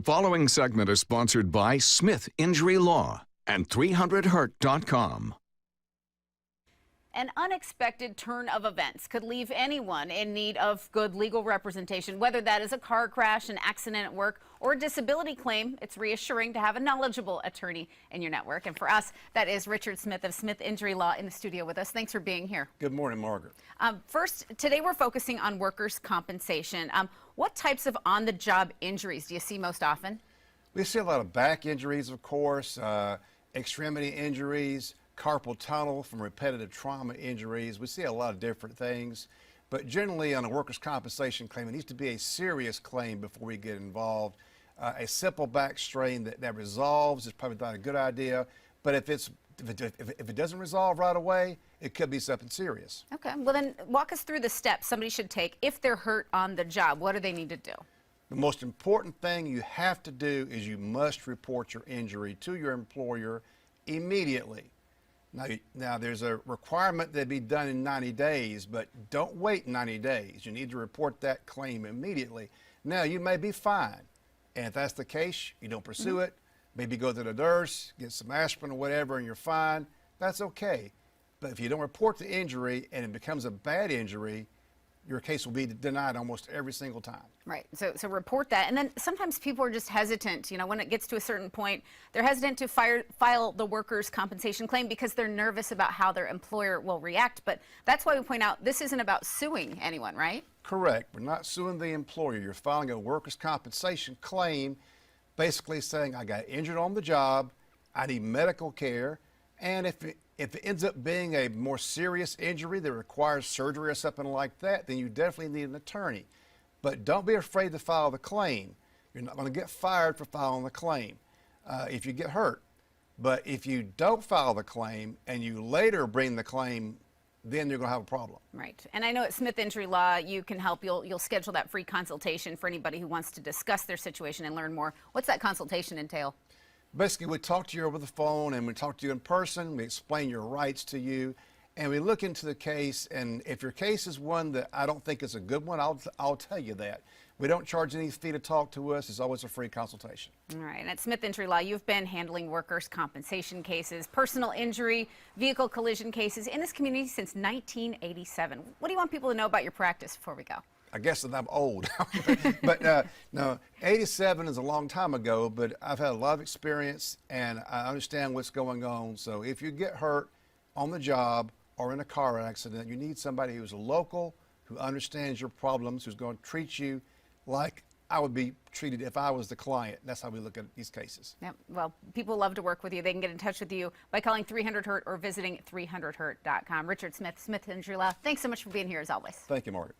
Following segment is sponsored by Smith Injury Law and 300hurt.com. An unexpected turn of events could leave anyone in need of good legal representation, whether that is a car crash, an accident at work, or a disability claim. It's reassuring to have a knowledgeable attorney in your network. And for us, that is Richard Smith of Smith Injury Law in the studio with us. Thanks for being here. Good morning, Margaret. First, today we're focusing on workers' compensation. What types of on-the-job injuries do you see most often? We see a lot of back injuries, of course, extremity injuries, carpal tunnel from repetitive trauma injuries. We see a lot of different things, but generally on a workers' compensation claim, it needs to be a serious claim before we get involved. A simple back strain that resolves is probably not a good idea, but if it doesn't resolve right away, it could be something serious. Okay, well then walk us through the steps somebody should take if they're hurt on the job. What do they need to do? The most important thing you have to do is you must report your injury to your employer immediately. Now there's a requirement that be done in 90 days, but don't wait 90 days. You need to report that claim immediately. Now, you may be fine, and if that's the case, you don't pursue it. Maybe go to the nurse, get some aspirin or whatever, and you're fine. That's okay. But if you don't report the injury and it becomes a bad injury, your case will be denied almost every single time. Right. So report that. And then sometimes people are just hesitant. You know, when it gets to a certain point, they're hesitant to file the workers' compensation claim because they're nervous about how their employer will react. But that's why we point out this isn't about suing anyone, right? Correct. We're not suing the employer. You're filing a workers' compensation claim, basically saying, I got injured on the job, I need medical care, and if it ends up being a more serious injury that requires surgery or something like that, then you definitely need an attorney. But don't be afraid to file the claim. You're not going to get fired for filing the claim if you get hurt. But if you don't file the claim and you later bring the claim, then you're going to have a problem. Right. And I know at Smith Injury Law, you can help. You'll schedule that free consultation for anybody who wants to discuss their situation and learn more. What's that consultation entail? Basically, we talk to you over the phone and we talk to you in person. We explain your rights to you, and we look into the case. And if your case is one that I don't think is a good one, I'll tell you that. We don't charge any fee to talk to us. It's always a free consultation. All right. And at Smith Injury Law, you've been handling workers' compensation cases, personal injury, vehicle collision cases in this community since 1987. What do you want people to know about your practice before we go? I guess that I'm old, but no, 87 is a long time ago, but I've had a lot of experience and I understand what's going on. So if you get hurt on the job or in a car accident, you need somebody who's a local, who understands your problems, who's going to treat you like I would be treated if I was the client. That's how we look at these cases. Yep. Well, people love to work with you. They can get in touch with you by calling 300hurt or visiting 300hurt.com. Richard Smith, Smith Injury Law, thanks so much for being here as always. Thank you, Margaret.